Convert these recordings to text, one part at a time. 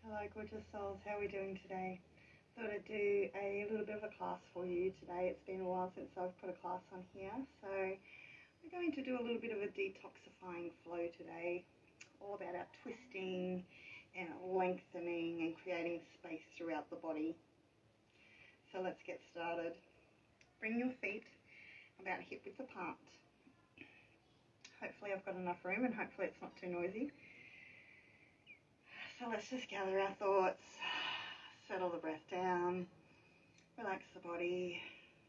Hello gorgeous souls, how are we doing today? Thought I'd do a little bit of a class for you today. It's been a while since I've put a class on here, so we're going to do a little bit of a detoxifying flow today, all about our twisting and lengthening and creating space throughout the body. So let's get started. Bring your feet about hip width apart. Hopefully I've got enough room and hopefully it's not too noisy. So let's just gather our thoughts, settle the breath down, relax the body,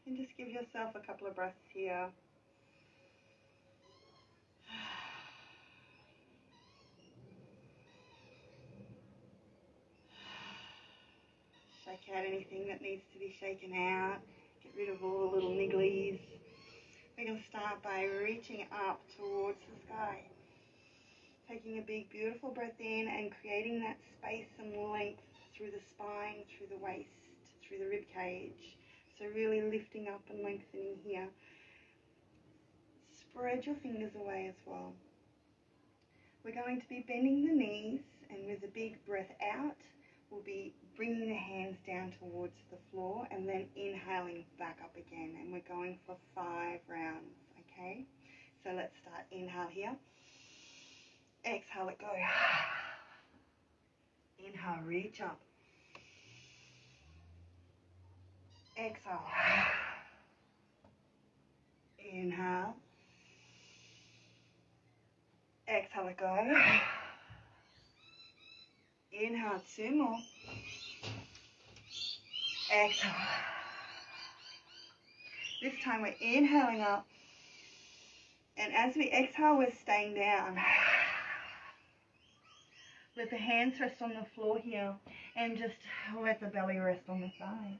and just give yourself a couple of breaths here. Shake out anything that needs to be shaken out. Get rid of all the little nigglies. We're going to start by reaching up towards the sky. Taking a big, beautiful breath in and creating that space and length through the spine, through the waist, through the rib cage. So really lifting up and lengthening here. Spread your fingers away as well. We're going to be bending the knees, and with a big breath out, we'll be bringing the hands down towards the floor and then inhaling back up again. And we're going for 5 rounds, okay? So let's start. Inhale here. Exhale, let go. Inhale, reach up. Exhale. Inhale. Exhale, let go. Inhale, 2 more. Exhale. This time we're inhaling up. And as we exhale, we're staying down. Let the hands rest on the floor here and just let the belly rest on the thighs.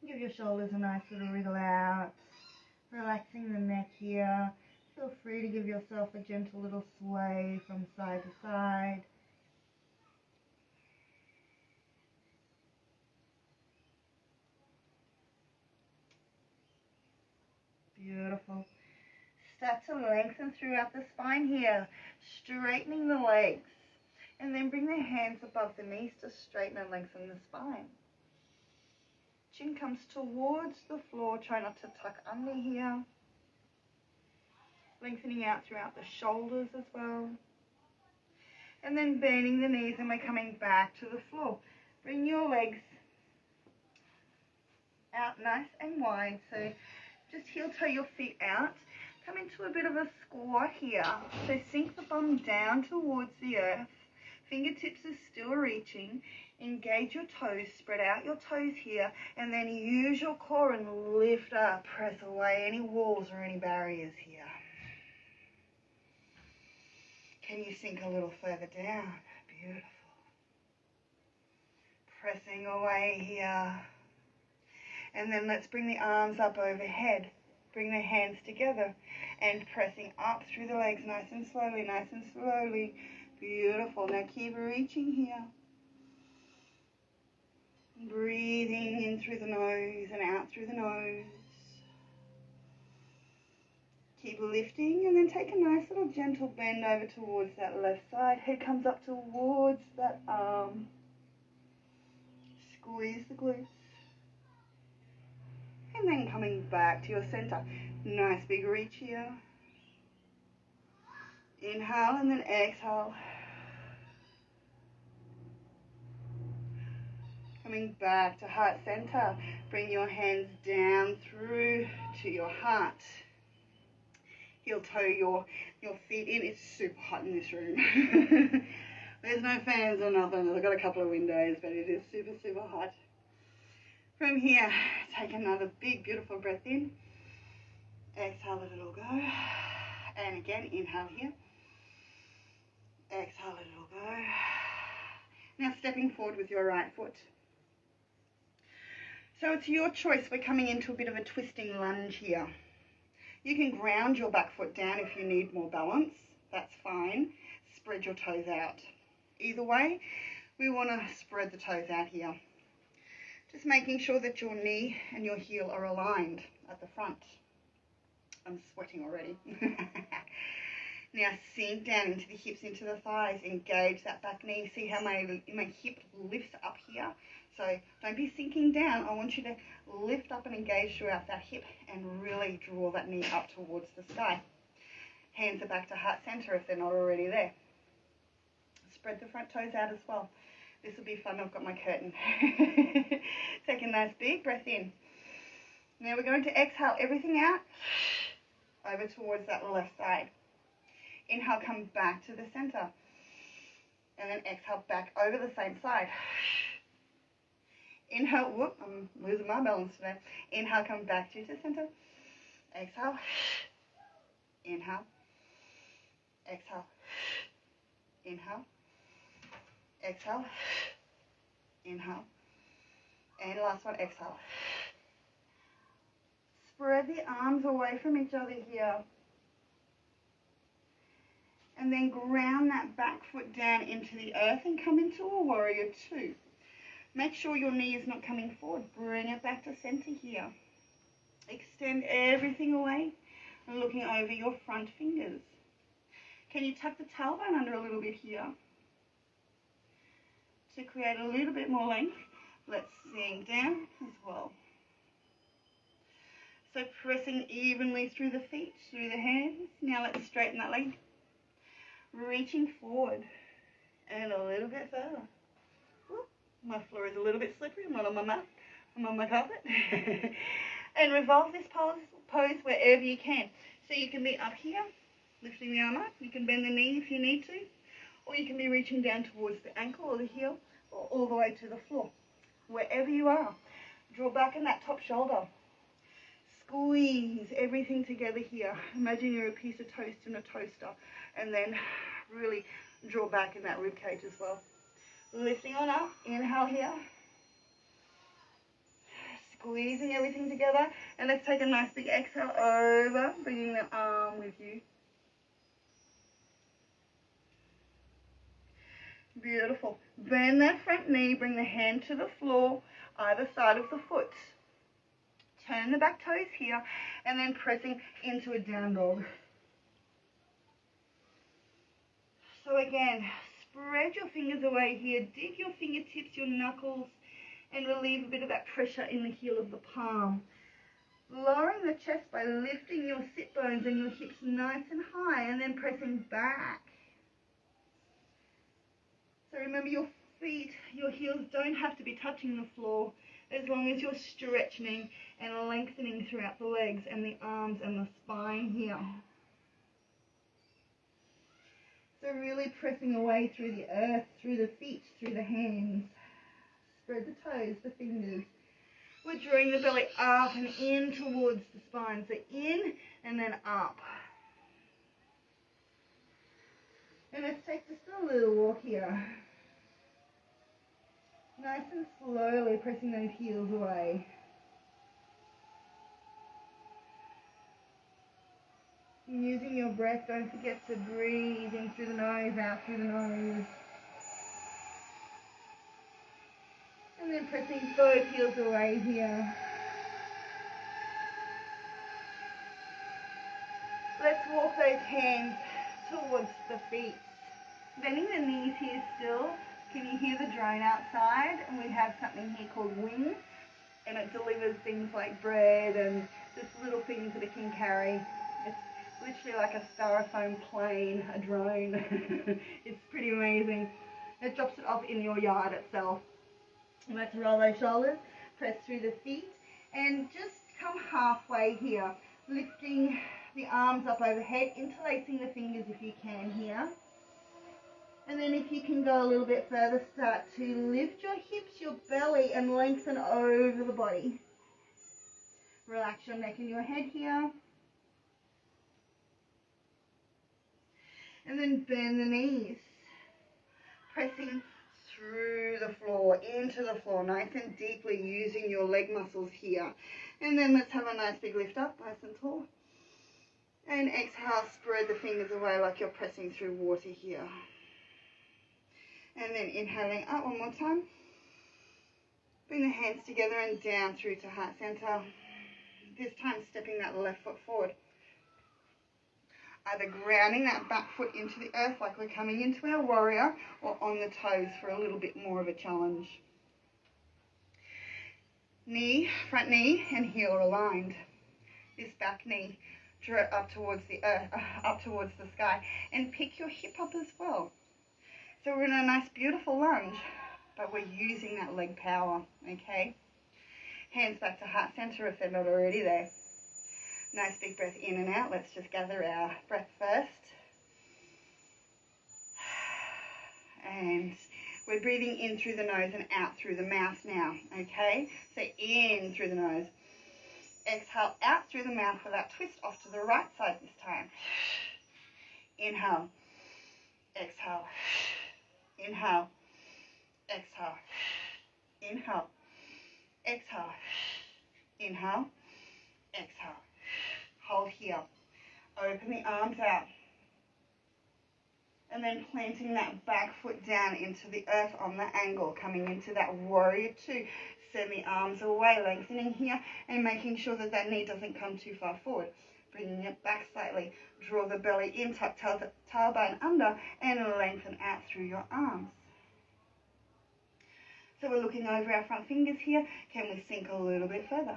Give your shoulders a nice little wriggle out, relaxing the neck here. Feel free to give yourself a gentle little sway from side to side. Beautiful. Start to lengthen throughout the spine here, straightening the legs, and then bring the hands above the knees to straighten and lengthen the spine. Chin comes towards the floor, try not to tuck under here. Lengthening out throughout the shoulders as well. And then bending the knees, and we're coming back to the floor. Bring your legs out nice and wide, so just heel toe your feet out. Come into a bit of a squat here. So sink the bum down towards the earth. Fingertips are still reaching. Engage your toes. Spread out your toes here. And then use your core and lift up. Press away any walls or any barriers here. Can you sink a little further down? Beautiful. Pressing away here. And then let's bring the arms up overhead. Bring the hands together and pressing up through the legs nice and slowly, nice and slowly. Beautiful. Now keep reaching here. Breathing in through the nose and out through the nose. Keep lifting and then take a nice little gentle bend over towards that left side. Head comes up towards that arm. Squeeze the glutes. And then coming back to your center. Nice big reach here. Inhale and then exhale. Coming back to heart center. Bring your hands down through to your heart. Heel toe your feet in. It's super hot in this room. There's no fans or nothing. I've got a couple of windows, but it is super, super hot. From here, take another big, beautiful breath in. Exhale, let it all go. And again, inhale here. Exhale, let it all go. Now stepping forward with your right foot. So it's your choice. We're coming into a bit of a twisting lunge here. You can ground your back foot down if you need more balance. That's fine. Spread your toes out. Either way, we want to spread the toes out here. Just making sure that your knee and your heel are aligned at the front. I'm sweating already. Now sink down into the hips, into the thighs, engage that back knee. See how my hip lifts up here? So don't be sinking down. I want you to lift up and engage throughout that hip and really draw that knee up towards the sky. Hands are back to heart center if they're not already there. Spread the front toes out as well. This will be fun. I've got my curtain. Take a nice big breath in. Now we're going to exhale everything out over towards that left side. Inhale, come back to the center. And then exhale back over the same side. Inhale, whoop, I'm losing my balance today. Inhale, come back to the center. Exhale. Inhale. Exhale. Inhale. Exhale. Inhale. And last one, exhale. Spread the arms away from each other here. And then ground that back foot down into the earth and come into a warrior two. Make sure your knee is not coming forward. Bring it back to center here. Extend everything away and looking over your front fingers. Can you tuck the tailbone under a little bit here? To create a little bit more length, let's sink down as well. So pressing evenly through the feet, through the hands. Now let's straighten that leg. Reaching forward and a little bit further. Whoop. My floor is a little bit slippery. I'm not on my mat. I'm on my carpet. And revolve this pose wherever you can. So you can be up here, lifting the arm up. You can bend the knee if you need to. Or you can be reaching down towards the ankle or the heel or all the way to the floor. Wherever you are. Draw back in that top shoulder. Squeeze everything together here. Imagine you're a piece of toast in a toaster. And then really draw back in that rib cage as well. Lifting on up. Inhale here. Squeezing everything together. And let's take a nice big exhale over. Bringing the arm with you. Beautiful. Bend that front knee. Bring the hand to the floor. Either side of the foot. Turn the back toes here. And then pressing into a down dog. So again, spread your fingers away here. Dig your fingertips, your knuckles, and relieve a bit of that pressure in the heel of the palm. Lowering the chest by lifting your sit bones and your hips nice and high, and then pressing back. So remember, your feet, your heels don't have to be touching the floor as long as you're stretching and lengthening throughout the legs and the arms and the spine here. So really pressing away through the earth, through the feet, through the hands. Spread the toes, the fingers. We're drawing the belly up and in towards the spine. So in and then up. And let's take just a little walk here. Nice and slowly pressing those heels away. Using your breath, don't forget to breathe in through the nose, out through the nose. And then pressing both heels away here. Let's walk those hands towards the feet. Bending the knees here still. Can you hear the drone outside? And we have something here called Wing. And it delivers things like bread and just little things that it can carry. It's literally like a styrofoam plane, a drone. It's pretty amazing. It drops it off in your yard itself. Let's roll those shoulders, press through the feet, and just come halfway here, lifting the arms up overhead, interlacing the fingers if you can here. And then if you can go a little bit further, start to lift your hips, your belly, and lengthen over the body. Relax your neck and your head here. And then bend the knees, pressing through the floor, into the floor, nice and deeply, using your leg muscles here. And then let's have a nice big lift up, nice and tall. And exhale, spread the fingers away like you're pressing through water here. And then inhaling up one more time. Bring the hands together and down through to heart center. This time stepping that left foot forward. either grounding that back foot into the earth like we're coming into our warrior, or on the toes for a little bit more of a challenge. Knee, front knee and heel aligned. This back knee up towards the earth, up towards the sky, and pick your hip up as well. So we're in a nice beautiful lunge, but we're using that leg power, okay? Hands back to heart center if they're not already there. Nice big breath in and out. Let's just gather our breath first. And we're breathing in through the nose and out through the mouth now, okay? So in through the nose. Exhale out through the mouth for that twist off to the right side this time. Inhale. Exhale. Inhale. Exhale. Inhale. Exhale. Inhale. Exhale. Hold here. Open the arms out. And then planting that back foot down into the earth on the angle, coming into that warrior two. Send the arms away, lengthening here, and making sure that that knee doesn't come too far forward. Bringing it back slightly. Draw the belly in, tuck tailbone under, and lengthen out through your arms. So we're looking over our front fingers here. Can we sink a little bit further?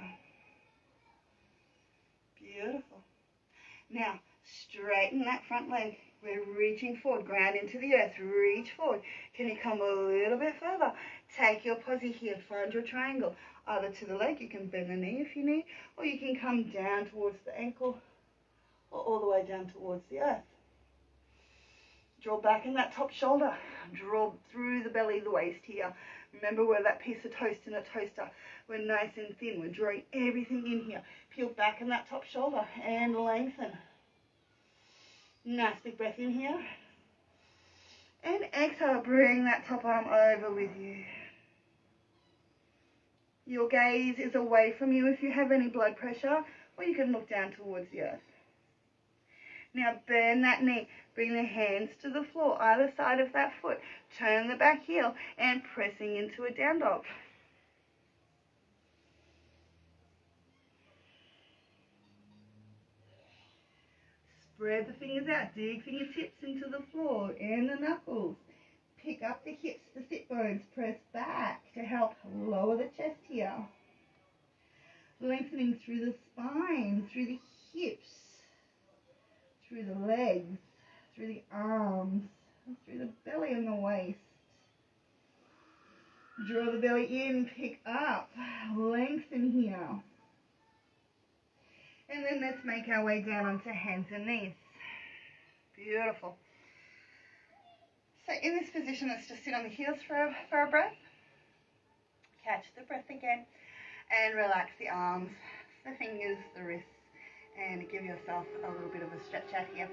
Beautiful. Now, straighten that front leg. We're reaching forward, ground into the earth, reach forward. Can you come a little bit further? Take your posse here, find your triangle. Either to the leg, you can bend the knee if you need, or you can come down towards the ankle, or all the way down towards the earth. Draw back in that top shoulder. Draw through the belly, the waist here. Remember, we're that piece of toast in a toaster. We're nice and thin. We're drawing everything in here. Peel back in that top shoulder and lengthen. Nice big breath in here. And exhale, bring that top arm over with you. Your gaze is away from you if you have any blood pressure, or you can look down towards the earth. Now bend that knee. Bring the hands to the floor, either side of that foot. Turn the back heel and pressing into a down dog. Spread the fingers out, dig fingertips into the floor and the knuckles. Pick up the hips, the sit bones, press back to help lower the chest here. Lengthening through the spine, through the hips, through the legs, through the arms, through the belly and the waist. Draw the belly in, pick up, lengthen here. And then let's make our way down onto hands and knees. Beautiful. So in this position, let's just sit on the heels for a breath. Catch the breath again. And relax the arms, the fingers, the wrists. And give yourself a little bit of a stretch out here.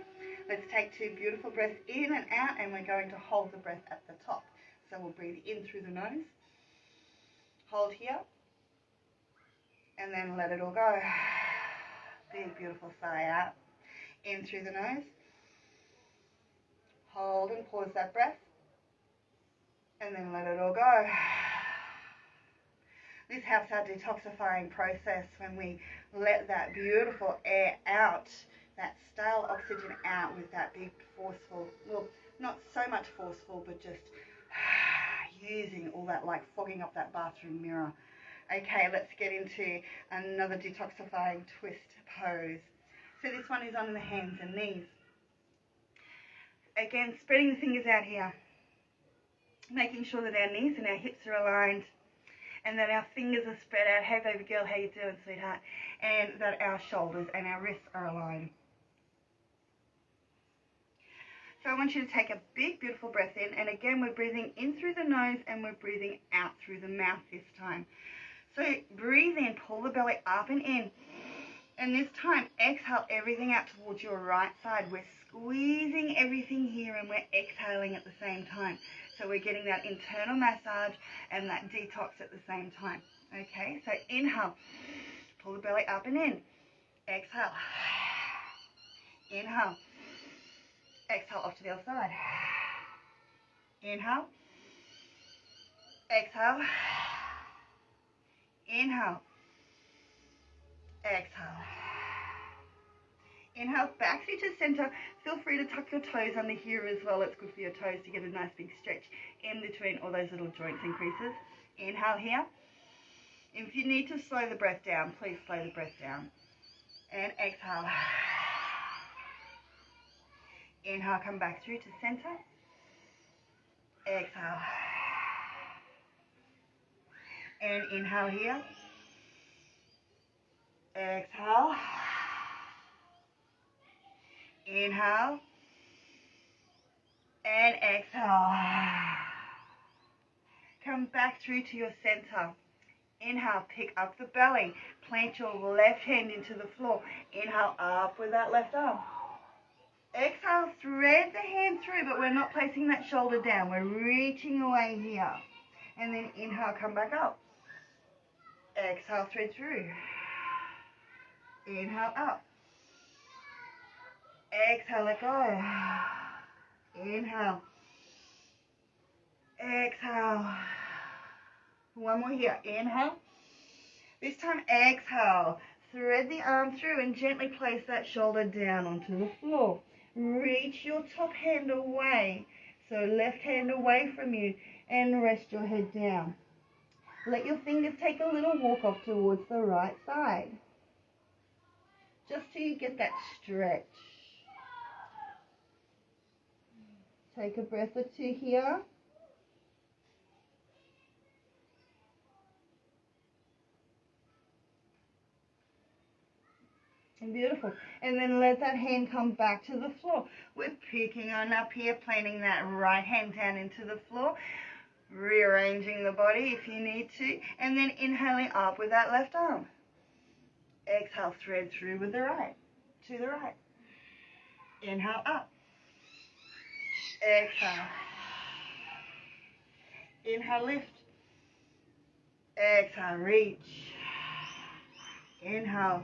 Let's take 2 beautiful breaths in and out. And we're going to hold the breath at the top. So we'll breathe in through the nose. Hold here. And then let it all go. Big, beautiful sigh out. In through the nose. Hold and pause that breath. And then let it all go. This helps our detoxifying process when we let that beautiful air out, that stale oxygen out with that big forceful, well, not so much forceful, but just using all that, like fogging up that bathroom mirror. Okay, let's get into another detoxifying twist pose. So this one is on the hands and knees. Again, spreading the fingers out here. Making sure that our knees and our hips are aligned. And that our fingers are spread out. Hey baby girl, how you doing, sweetheart? And that our shoulders and our wrists are aligned. So I want you to take a big, beautiful breath in. And again, we're breathing in through the nose and we're breathing out through the mouth this time. So breathe in, pull the belly up and in. And this time, exhale everything out towards your right side. We're squeezing everything here and we're exhaling at the same time. So we're getting that internal massage and that detox at the same time. Okay, so inhale, pull the belly up and in. Exhale. Inhale. Exhale off to the other side. Inhale. Exhale. Inhale. Exhale. Inhale back through to center. Feel free to tuck your toes under here as well. It's good for your toes to get a nice big stretch in between all those little joints and creases. Inhale here. If you need to slow the breath down, please slow the breath down. And exhale. Inhale, come back through to center. Exhale. And inhale here. Exhale. Inhale. And exhale. Come back through to your center. Inhale, pick up the belly. Plant your left hand into the floor. Inhale, up with that left arm. Exhale, thread the hand through, but we're not placing that shoulder down. We're reaching away here. And then inhale, come back up. Exhale, thread through. Inhale, up. Exhale, let go. Inhale. Exhale. One more here. Inhale. This time, exhale. Thread the arm through and gently place that shoulder down onto the floor. Reach your top hand away. So left hand away from you and rest your head down. Let your fingers take a little walk off towards the right side. Just till you get that stretch. Take a breath or two here. Beautiful. And then let that hand come back to the floor. We're picking on up here, planting that right hand down into the floor, rearranging the body if you need to, and then inhaling up with that left arm. Exhale, thread through with the right, to the right. Inhale, up. Exhale. Inhale, lift. Exhale, reach. Inhale.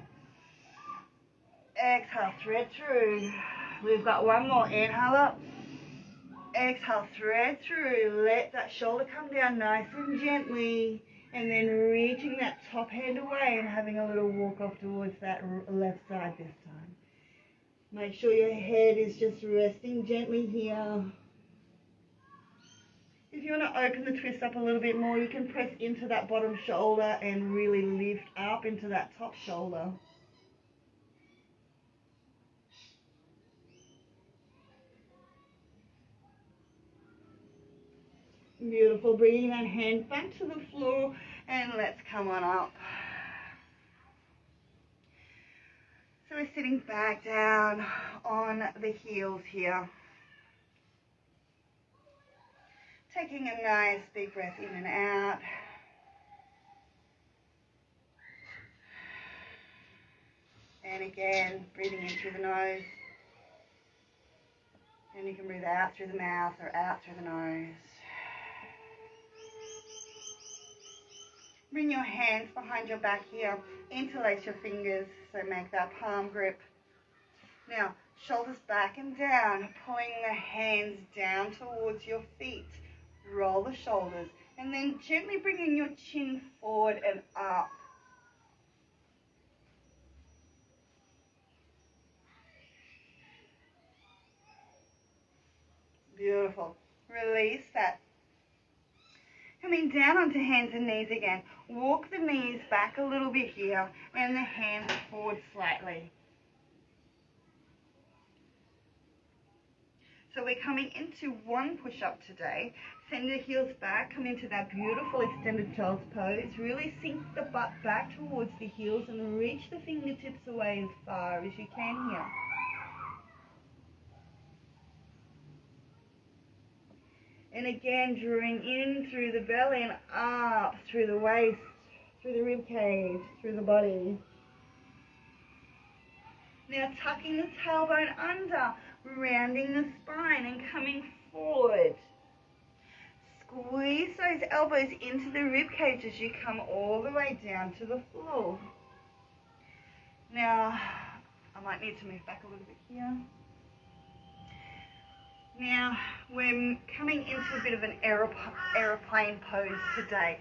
Exhale, thread through. We've got one more. Inhale up. Exhale, thread through. Let that shoulder come down nice and gently. And then reaching that top hand away and having a little walk off towards that left side this time. Make sure your head is just resting gently here. If you want to open the twist up a little bit more, you can press into that bottom shoulder and really lift up into that top shoulder. Beautiful. Bringing that hand back to the floor and let's come on up. So we're sitting back down on the heels here. Taking a nice big breath in and out. And again, breathing in through the nose. And you can breathe out through the mouth or out through the nose. Bring your hands behind your back here. Interlace your fingers, so make that palm grip. Now, shoulders back and down, pulling the hands down towards your feet. Roll the shoulders, and then gently bringing your chin forward and up. Beautiful. Release that. Coming down onto hands and knees again. Walk the knees back a little bit here and the hands forward slightly. So we're coming into one push-up today. Send your heels back, come into that beautiful extended child's pose. Really sink the butt back towards the heels and reach the fingertips away as far as you can here. And again, drawing in through the belly and up through the waist, through the rib cage, through the body. Now tucking the tailbone under, rounding the spine and coming forward. Squeeze those elbows into the rib cage as you come all the way down to the floor. Now, I might need to move back a little bit here. Now, we're coming into a bit of an aeroplane pose today.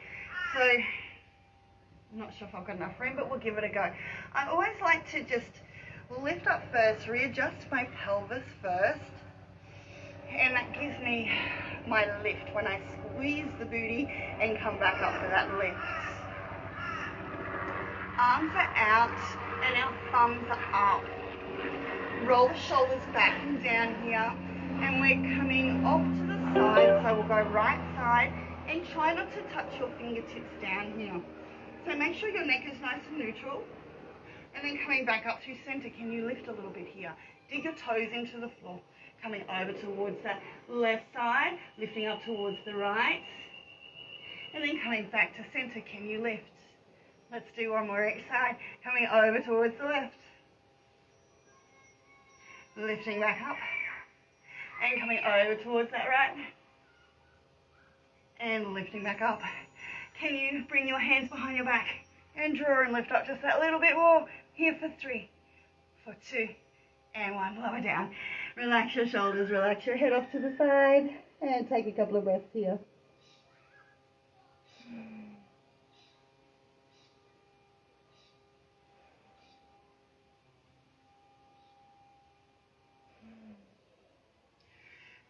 So, I'm not sure if I've got enough room, but we'll give it a go. I always like to just We'll lift up first, readjust my pelvis first, and that gives me my lift when I squeeze the booty and come back up for that lift. Arms are out and our thumbs are up. Roll the shoulders back and down here, and we're coming off to the side, so we'll go right side and try not to touch your fingertips down here. So make sure your neck is nice and neutral, and then coming back up through center. Can you lift a little bit here? Dig your toes into the floor, coming over towards that left side, lifting up towards the right, and then coming back to center. Can you lift? Let's do one more each side, coming over towards the left, lifting back up, and coming over towards that right, and lifting back up. Can you bring your hands behind your back and draw and lift up just that little bit more? Here for 3, for 2, and 1. Lower down. Relax your shoulders, relax your head off to the side, and take a couple of breaths here.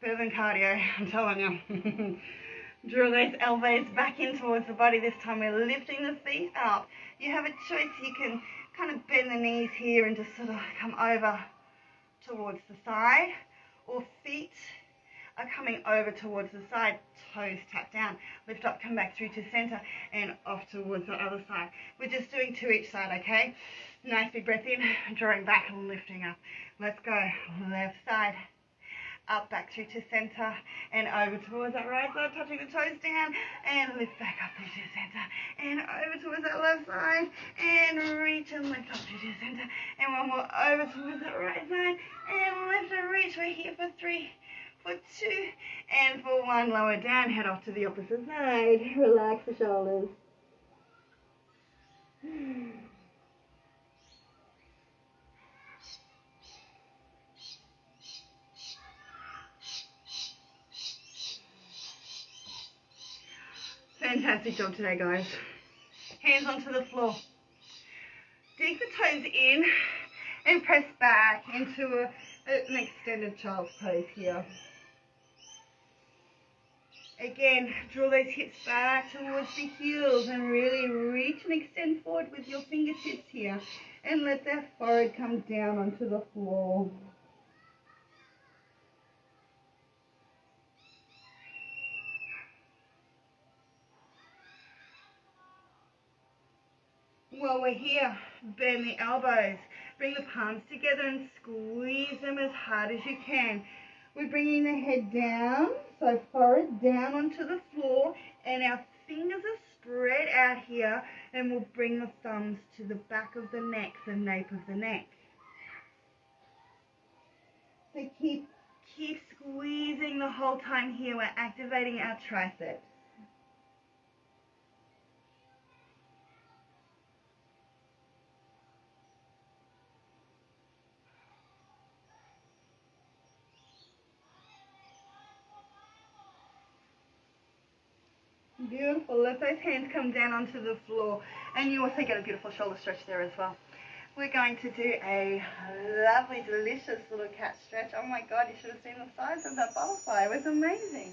Better than cardio, I'm telling you. Draw those elbows back in towards the body. This time we're lifting the feet up. You have a choice. You can kind of bend the knees here and just sort of come over towards the side, or feet are coming over towards the side, toes tap down, lift up, come back through to center, and off towards the other side. We're just doing 2 each side, okay? Nice big breath in, drawing back and lifting up. Let's go. Left side, up, back through to center, and over towards that right side, touching the toes down, and lift back up through to center, and over towards that left side, and reach and lift up through to center, and one more over towards that right side, and lift and reach. We're here for 3, for 2, and for 1. Lower down, head off to the opposite side. Relax the shoulders. Fantastic job today, guys. Hands onto the floor. Dig the toes in and press back into an extended child's pose here. Again, draw those hips back towards the heels and really reach and extend forward with your fingertips here, and let that forehead come down onto the floor. While we're here, bend the elbows, bring the palms together and squeeze them as hard as you can. We're bringing the head down, so forehead down onto the floor, and our fingers are spread out here, and we'll bring the thumbs to the back of the neck, the nape of the neck. So keep squeezing the whole time here. We're activating our triceps. Beautiful. Let those hands come down onto the floor, and you also get a beautiful shoulder stretch there as well. We're going to do a lovely, delicious little cat stretch. Oh my God, you should have seen the size of that butterfly. It was amazing.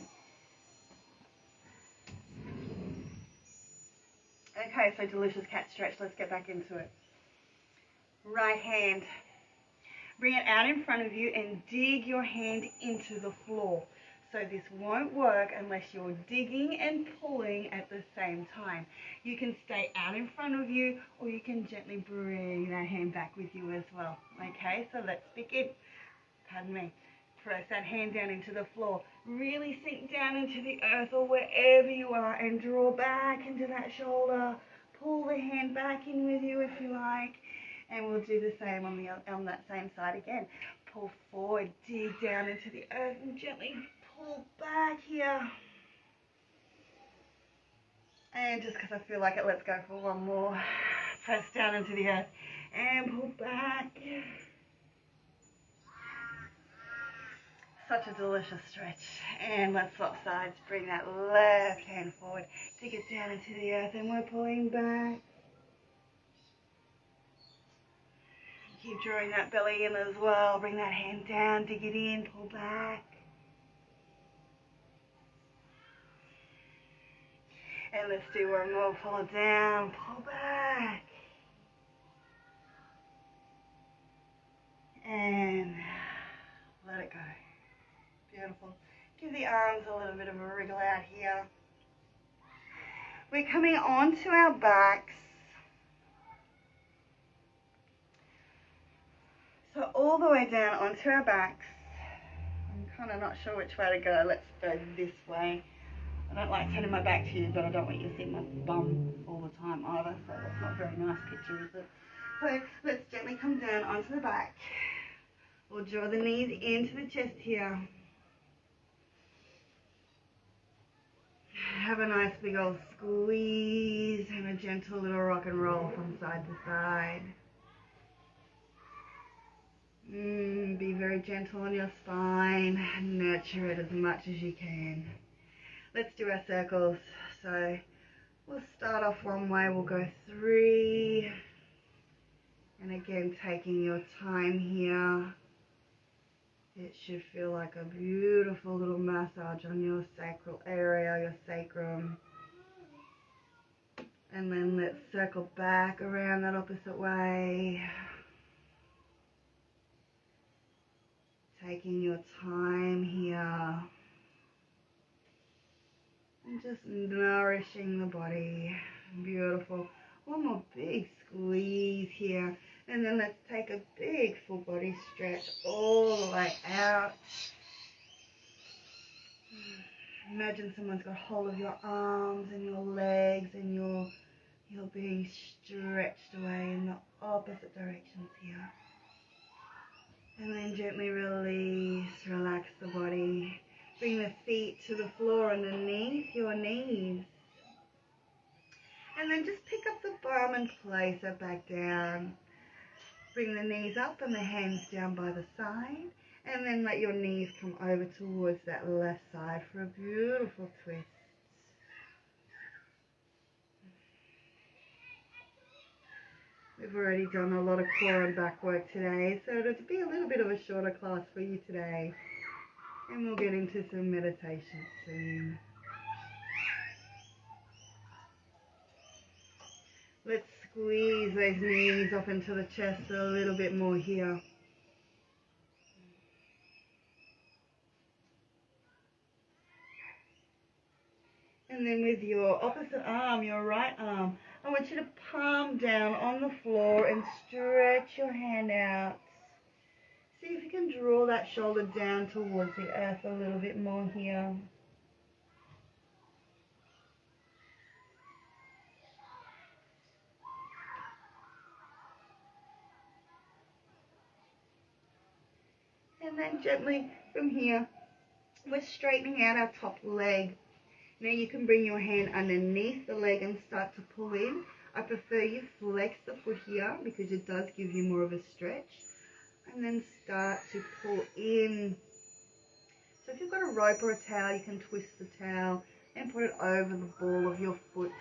Okay, so delicious cat stretch. Let's get back into it. Right hand. Bring it out in front of you and dig your hand into the floor. So this won't work unless you're digging and pulling at the same time. You can stay out in front of you, or you can gently bring that hand back with you as well. Okay, so let's begin. Pardon me. Press that hand down into the floor. Really sink down into the earth or wherever you are and draw back into that shoulder. Pull the hand back in with you if you like. And we'll do the same on that same side again. Pull forward, dig down into the earth and gently pull back here. And just because I feel like it, let's go for one more. Press down into the earth and pull back. Such a delicious stretch. And let's swap sides. Bring that left hand forward. Dig it down into the earth and we're pulling back. Keep drawing that belly in as well. Bring that hand down, dig it in, pull back. And let's do one more. Pull it down, pull back. And let it go. Beautiful. Give the arms a little bit of a wriggle out here. We're coming onto our backs. So all the way down onto our backs. I'm kind of not sure which way to go. Let's go this way. I don't like turning my back to you, but I don't want you to see my bum all the time either, so that's not a very nice picture, is it? So let's gently come down onto the back. We'll draw the knees into the chest here. Have a nice big old squeeze and a gentle little rock and roll from side to side. Be very gentle on your spine. Nurture it as much as you can. Let's do our circles. So we'll start off one way. We'll go 3. And again, taking your time here. It should feel like a beautiful little massage on your sacral area, your sacrum. And then let's circle back around that opposite way. Taking your time here. And just nourishing the body. Beautiful. One more big squeeze here. And then let's take a big full body stretch all the way out. Imagine someone's got hold of your arms and your legs and you're being stretched away in the opposite directions here. And then gently release, relax the body. Bring the feet to the floor underneath your knees. And then just pick up the bum and place it back down. Bring the knees up and the hands down by the side. And then let your knees come over towards that left side for a beautiful twist. We've already done a lot of core and back work today, so it'll be a little bit of a shorter class for you today. And we'll get into some meditation soon. Let's squeeze those knees up into the chest a little bit more here. And then with your opposite arm, your right arm, I want you to palm down on the floor and stretch your hand out. See if you can draw that shoulder down towards the earth a little bit more here. And then gently from here, we're straightening out our top leg. Now you can bring your hand underneath the leg and start to pull in. I prefer you flex the foot here because it does give you more of a stretch. And then start to pull in. So if you've got a rope or a towel, you can twist the towel and put it over the ball of your foot.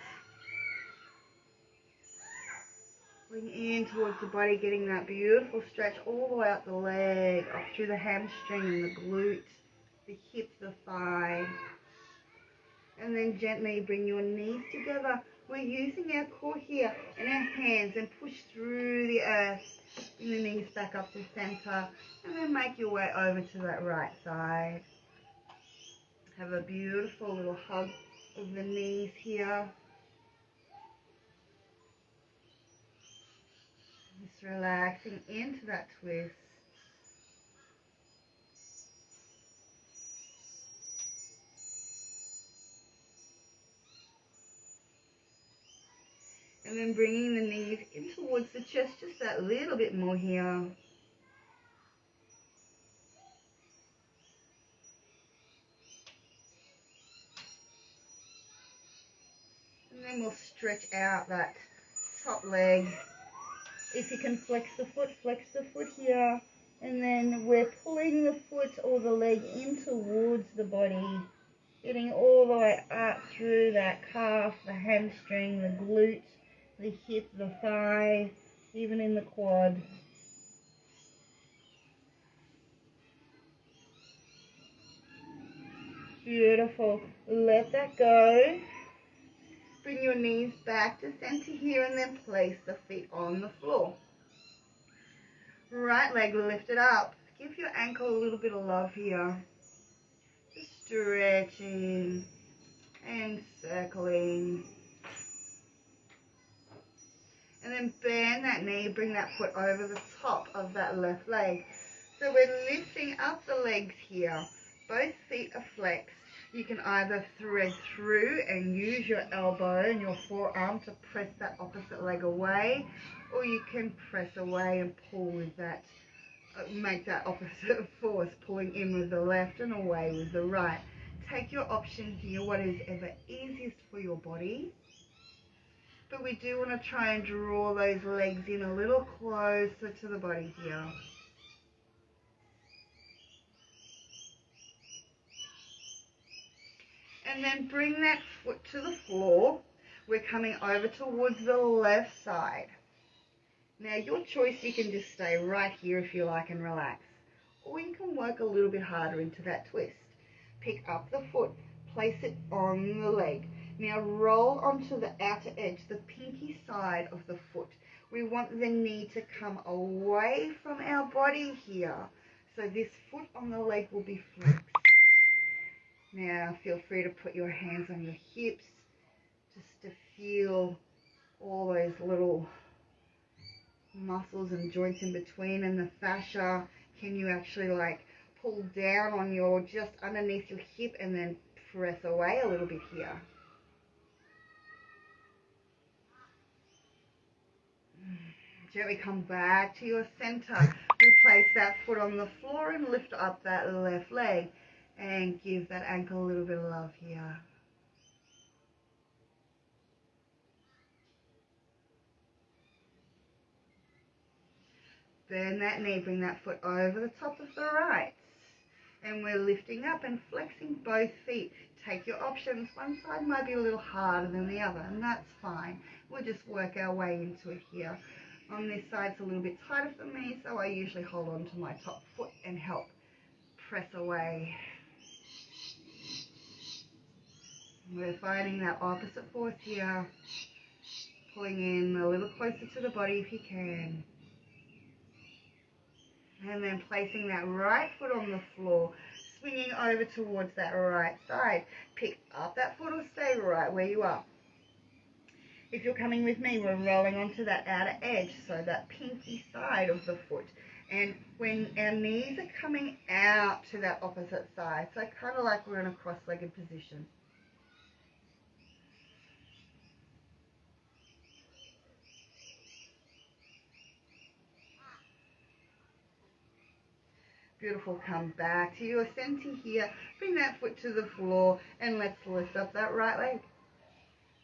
Bring in towards the body, getting that beautiful stretch all the way up the leg, up through the hamstring and the glute, the hip, the thigh. And then gently bring your knees together. We're using our core here and our hands and push through the earth. Bring the knees back up to center and then make your way over to that right side. Have a beautiful little hug of the knees here. Just relaxing into that twist. And then bringing the knees in towards the chest just that little bit more here. And then we'll stretch out that top leg. If you can flex the foot here. And then we're pulling the foot or the leg in towards the body. Getting all the way up through that calf, the hamstring, the glute, the hip, the thigh, even in the quad. Beautiful. Let that go. Bring your knees back to center here and then place the feet on the floor. Right leg lifted up. Give your ankle a little bit of love here. Just stretching and circling. And then bend that knee, bring that foot over the top of that left leg. So we're lifting up the legs here. Both feet are flexed. You can either thread through and use your elbow and your forearm to press that opposite leg away, or you can press away and pull with that, make that opposite force, pulling in with the left and away with the right. Take your option here, what is ever easiest for your body. But we do want to try and draw those legs in a little closer to the body here. And then bring that foot to the floor. We're coming over towards the left side. Now your choice, you can just stay right here if you like and relax. Or you can work a little bit harder into that twist. Pick up the foot, place it on the leg. Now roll onto the outer edge, the pinky side of the foot. We want the knee to come away from our body here. So this foot on the leg will be flexed. Now feel free to put your hands on your hips just to feel all those little muscles and joints in between and the fascia. Can you actually like pull down on your, just underneath your hip and then press away a little bit here. Gently come back to your center. Replace that foot on the floor and lift up that left leg. And give that ankle a little bit of love here. Bend that knee, bring that foot over the top of the right. And we're lifting up and flexing both feet. Take your options. One side might be a little harder than the other, and that's fine. We'll just work our way into it here. On this side, it's a little bit tighter for me, so I usually hold on to my top foot and help press away. We're finding that opposite force here, pulling in a little closer to the body if you can. And then placing that right foot on the floor, swinging over towards that right side. Pick up that foot or stay right where you are. If you're coming with me, we're rolling onto that outer edge, so that pinky side of the foot. And when our knees are coming out to that opposite side, so kind of like we're in a cross-legged position. Beautiful. Come back to your center here. Bring that foot to the floor and let's lift up that right leg.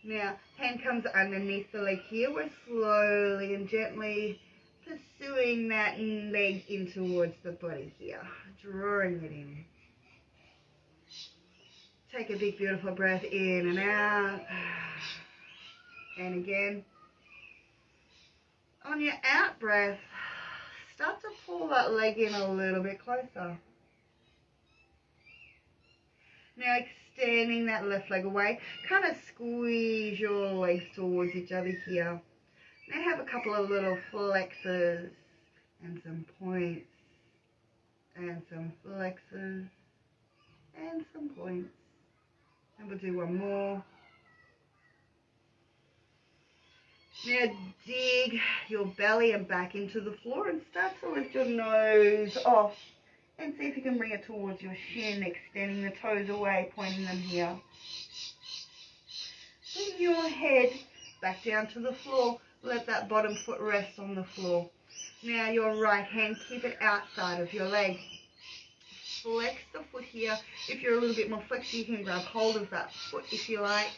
Now, hand comes underneath the leg here. We're slowly and gently pursuing that leg in towards the body here. Drawing it in. Take a big, beautiful breath in and out. And again. On your out breath, start to pull that leg in a little bit closer. Now extending that left leg away, kind of squeeze your legs towards each other here. Now have a couple of little flexes and some points and some flexes and some points. And we'll do one more. Now dig your belly and back into the floor and start to lift your nose off and see if you can bring it towards your shin, extending the toes away, pointing them here. Bring your head back down to the floor. Let that bottom foot rest on the floor. Now your right hand, keep it outside of your leg. Flex the foot here. If you're a little bit more flexed, you can grab hold of that foot if you like.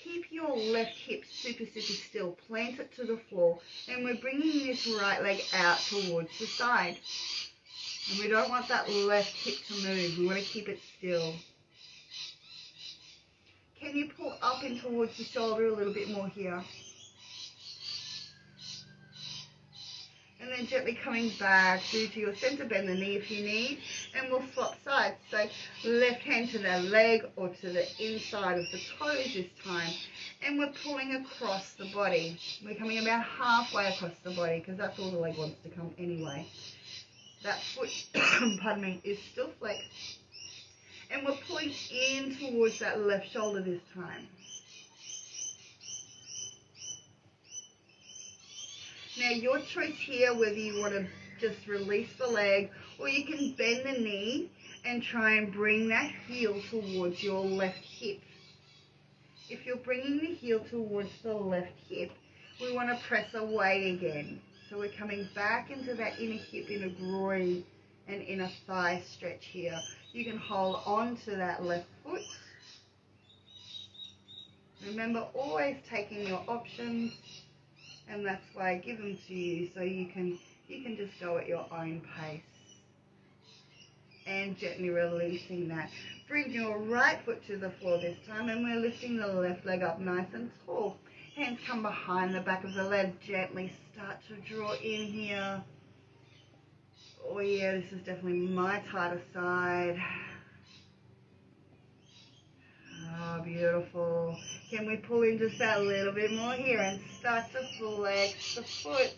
Keep your left hip super, super still. Plant it to the floor. And we're bringing this right leg out towards the side. And we don't want that left hip to move. We want to keep it still. Can you pull up in towards the shoulder a little bit more here? And then gently coming back through to your center, bend the knee if you need, and we'll swap sides. So left hand to the leg or to the inside of the toes this time, and we're pulling across the body. We're coming about halfway across the body because that's all the leg wants to come anyway. That foot, pardon me, is still flexed, and we're pulling in towards that left shoulder this time. Now your choice here whether you want to just release the leg, or you can bend the knee and try and bring that heel towards your left hip. If you're bringing the heel towards the left hip, we want to press away again. So we're coming back into that inner hip, inner groin, and inner thigh stretch here. You can hold on to that left foot. Remember, always taking your options, and that's why I give them to you, so you can just go at your own pace. And gently releasing that. Bring your right foot to the floor this time, and we're lifting the left leg up nice and tall. Hands come behind the back of the leg. Gently start to draw in here. Oh yeah, this is definitely my tighter side. Ah, beautiful. Can we pull in just that little bit more here and start to flex the foot?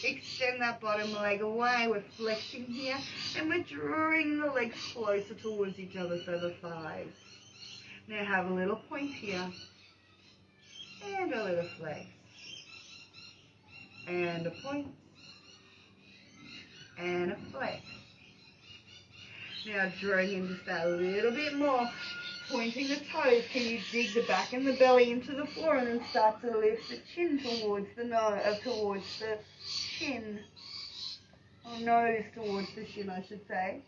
Extend that bottom leg away. We're flexing here, and we're drawing the legs closer towards each other, so the thighs. Now have a little point here, and a little flex, and a point, and a flex. Now drawing in just that little bit more, pointing the toes. Can you dig the back and the belly into the floor, and then start to lift the chin towards the nose, towards the chin, or nose towards the chin, I should say.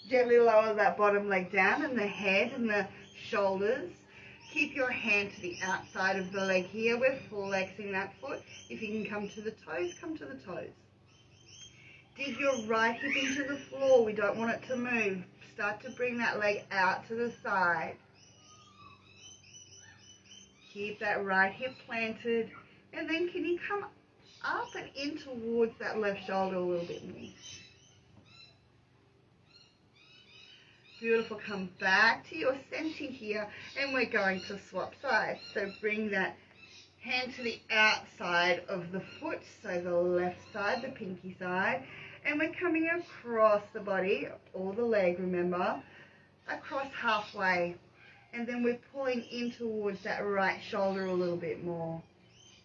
Gently lower that bottom leg down, and the head and the shoulders. Keep your hand to the outside of the leg here. We're flexing that foot. If you can come to the toes, come to the toes. Dig your right hip into the floor. We don't want it to move. Start to bring that leg out to the side. Keep that right hip planted. And then can you come up and in towards that left shoulder a little bit more? Beautiful. Come back to your center here, and we're going to swap sides. So bring that hand to the outside of the foot, so the left side, the pinky side, and we're coming across the body, or the leg, remember, across halfway, and then we're pulling in towards that right shoulder a little bit more.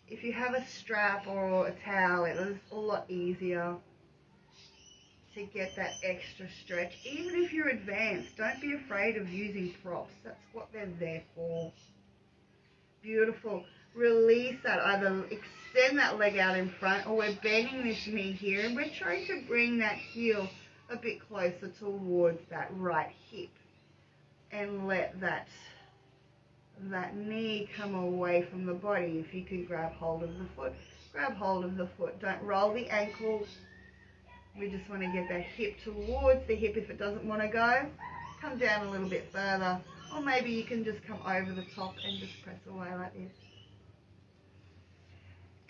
If you have a strap or a towel, it is a lot easier to get that extra stretch. Even if you're advanced, don't be afraid of using props. That's what they're there for. Beautiful. Release that. Either extend that leg out in front, or we're bending this knee here, and we're trying to bring that heel a bit closer towards that right hip, and let that knee come away from the body. If you can grab hold of the foot, grab hold of the foot. Don't roll the ankles. We just want to get that hip towards the hip. If it doesn't want to go, come down a little bit further, or maybe you can just come over the top and just press away like this.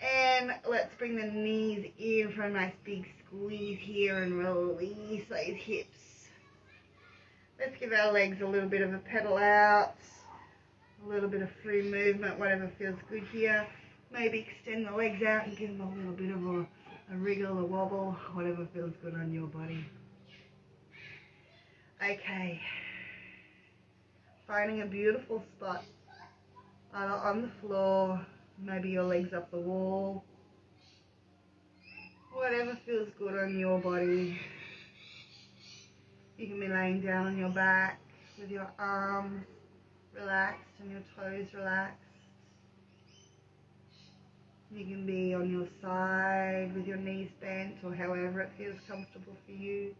And let's bring the knees in for a nice big squeeze here and release those hips. Let's give our legs a little bit of a pedal out, a little bit of free movement, whatever feels good here. Maybe extend the legs out and give them a little bit of a wriggle, a wobble, whatever feels good on your body. Okay. Finding a beautiful spot, either on the floor, maybe your legs up the wall, whatever feels good on your body. You can be laying down on your back with your arms relaxed and your toes relaxed. You can be on your side with your knees bent, or however it feels comfortable for you.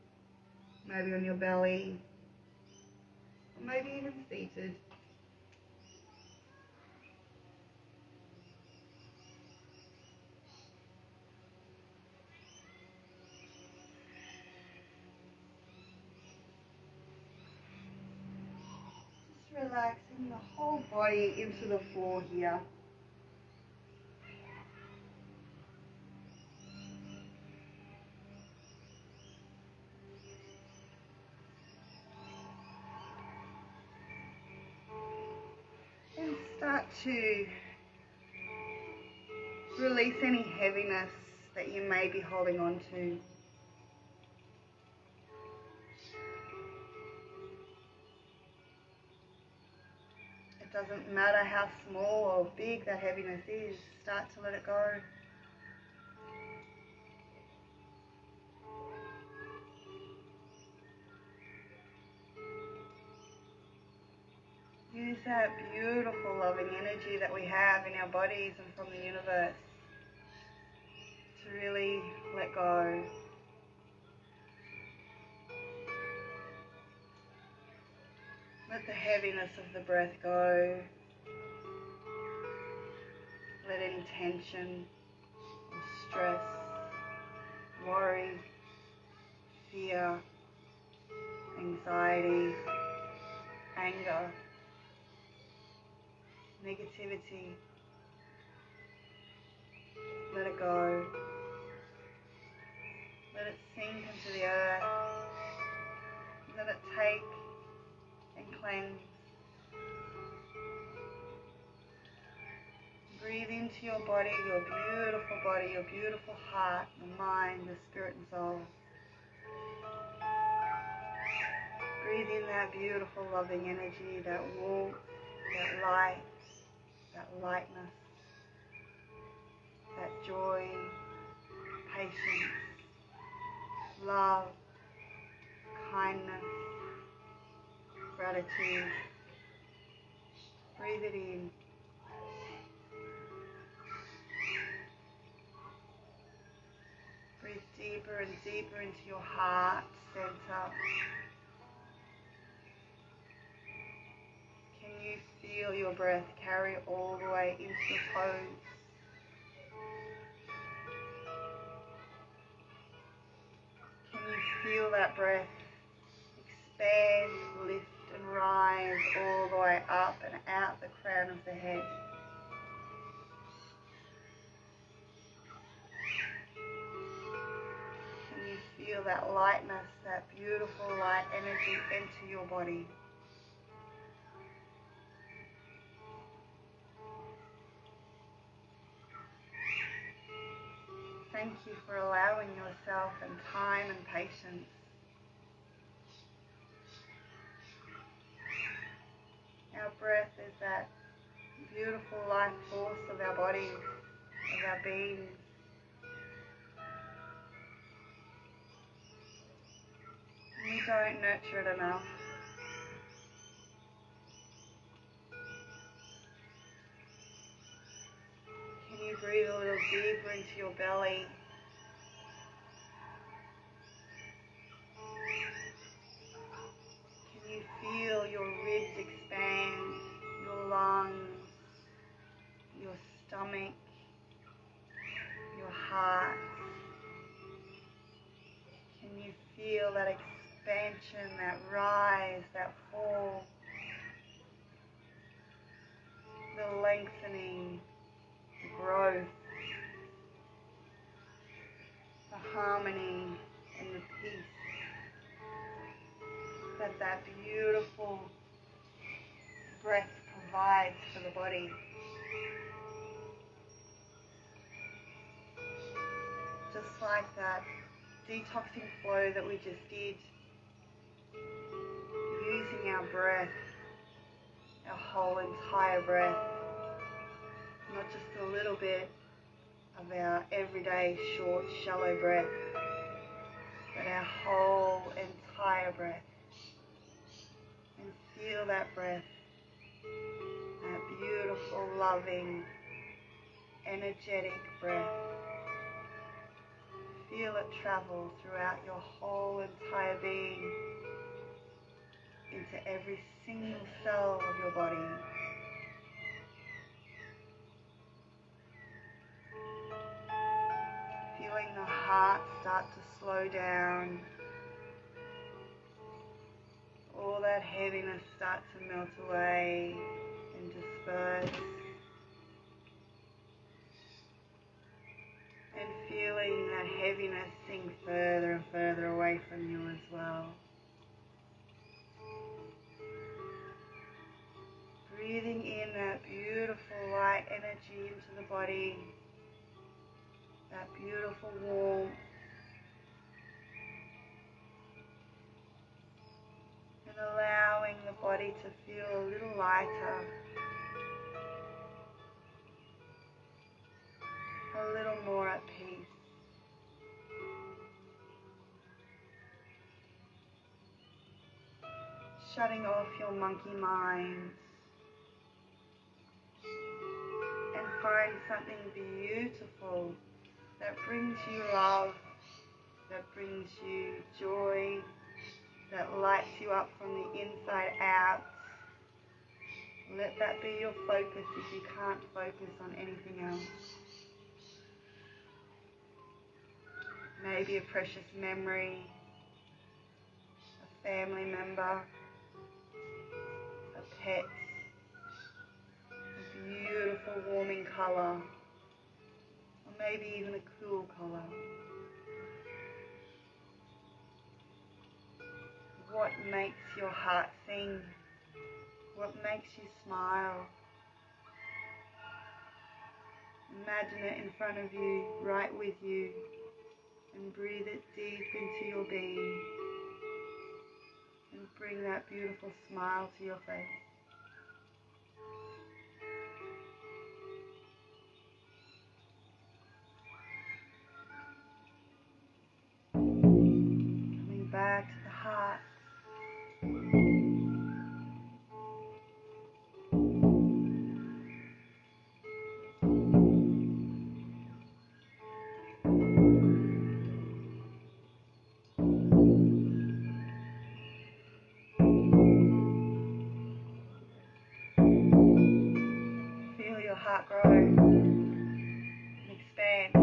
Maybe on your belly, or maybe even seated. Just relaxing the whole body into the floor here. to release any heaviness that you may be holding on to. It doesn't matter how small or big that heaviness is, start to let it go. Use that beautiful loving energy that we have in our bodies and from the universe to really let go. Let the heaviness of the breath go. Let any tension or stress, worry, fear, anxiety, anger, negativity, let it go. Let it sink into the earth. Let it take and cleanse. Breathe into your body, your beautiful heart, your mind, your spirit and soul. Breathe in that beautiful loving energy, that warmth, that light, that lightness, that joy, patience, love, kindness, gratitude. Breathe it in. Breathe deeper and deeper into your heart center. Can you feel your breath carry all the way into your toes? Can you feel that breath expand, lift and rise all the way up and out the crown of the head? Can you feel that lightness, that beautiful light energy enter your body? Thank you for allowing yourself and time and patience. Our breath is that beautiful life force of our bodies, of our beings. And we don't nurture it enough. Can you breathe a little deeper into your belly? Can you feel your ribs expand, your lungs, your stomach, your heart? Can you feel that expansion, that rise, that fall, the lengthening, the growth, the harmony and the peace that that beautiful breath provides for the body? Just like that detoxing flow that we just did, using our breath, our whole entire breath, not just a little bit of our everyday short, shallow breath, but our whole entire breath. And feel that breath, that beautiful, loving, energetic breath. Feel it travel throughout your whole entire being, into every single cell of your body. Feeling the heart start to slow down. All that heaviness starts to melt away and disperse. And feeling that heaviness sink further and further away from you as well. Breathing in that beautiful body, that beautiful warmth, and allowing the body to feel a little lighter, a little more at peace. Shutting off your monkey mind and find something beautiful that brings you love, that brings you joy, that lights you up from the inside out. Let that be your focus if you can't focus on anything else. Maybe a precious memory, a family member, a pet, a beautiful warming colour, or maybe even a cool colour. What makes your heart sing? What makes you smile? Imagine it in front of you, right with you, and breathe it deep into your being, and bring that beautiful smile to your face. Coming back to the heart. Feel your heart grow and expand.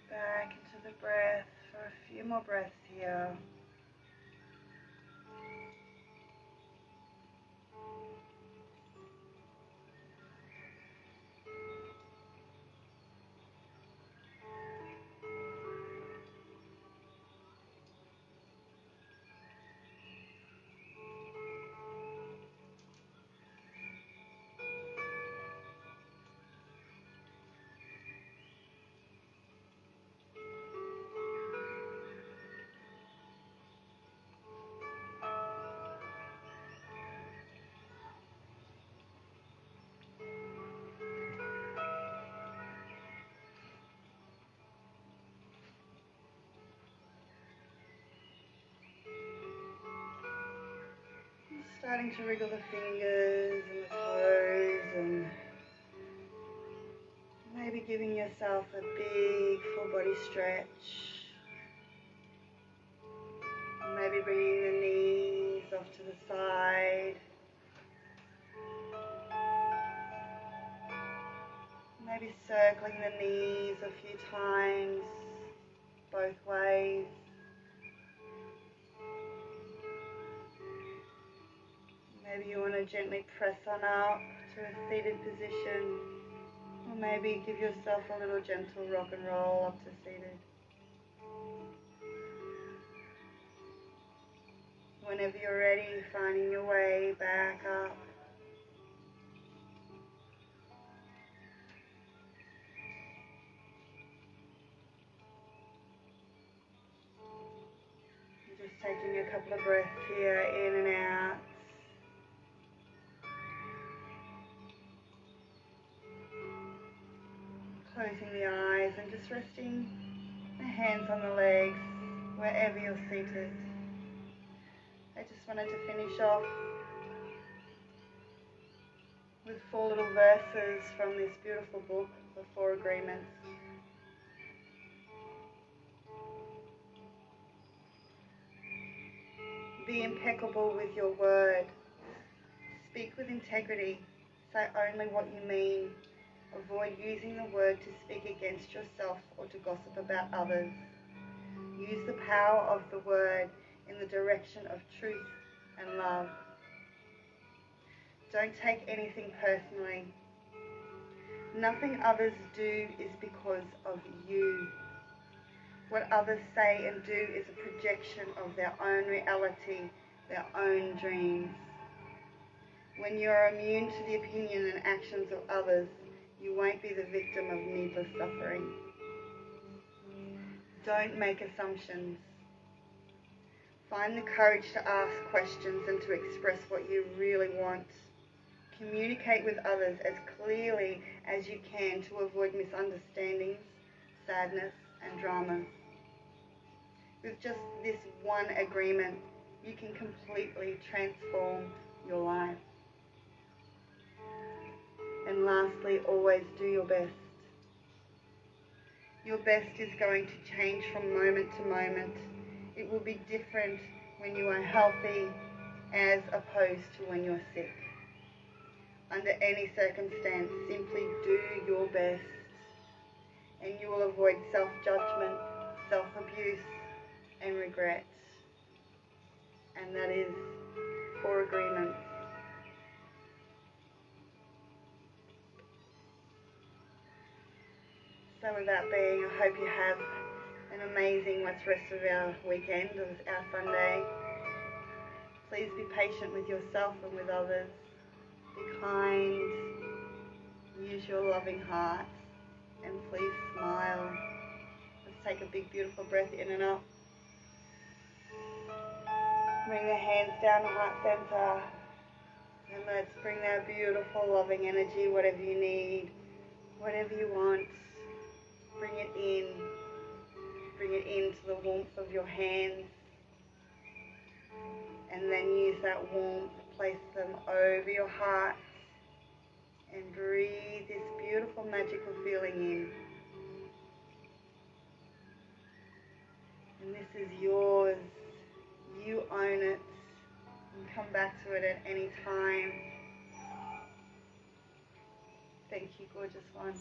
Back into the breath for a few more breaths here. starting to wriggle the fingers and the toes, and maybe giving yourself a big full body stretch. Maybe bringing the knees off to the side. Maybe circling the knees a few times, both ways. Maybe you want to gently press on up to a seated position, or maybe give yourself a little gentle rock and roll up to seated. Whenever you're ready, finding your way back up. Just taking a couple of breaths here, in and out. Closing the eyes and just resting the hands on the legs wherever you're seated. I just wanted to finish off with 4 little verses from this beautiful book, The 4 Agreements. Be impeccable with your word. Speak with integrity. Say only what you mean. Avoid using the word to speak against yourself or to gossip about others. Use the power of the word in the direction of truth and love. Don't take anything personally. Nothing others do is because of you. What others say and do is a projection of their own reality, their own dreams. When you are immune to the opinion and actions of others, you won't be the victim of needless suffering. Don't make assumptions. Find the courage to ask questions and to express what you really want. Communicate with others as clearly as you can to avoid misunderstandings, sadness, and drama. With just this one agreement, you can completely transform your life. And lastly, always do your best. Your best is going to change from moment to moment. It will be different when you are healthy as opposed to when you're sick. Under any circumstance, simply do your best and you will avoid self-judgment, self-abuse and regret. And that is 4 agreements. So with that being, I hope you have an amazing rest of our weekend, of our Sunday. Please be patient with yourself and with others. Be kind. Use your loving heart. And please smile. Let's take a big beautiful breath in and up. Bring the hands down to heart center. And let's bring that beautiful loving energy, whatever you need, whatever you want. Bring it in. Bring it into the warmth of your hands. And then use that warmth, place them over your heart. And breathe this beautiful magical feeling in. And this is yours. You own it. You can come back to it at any time. Thank you, gorgeous one.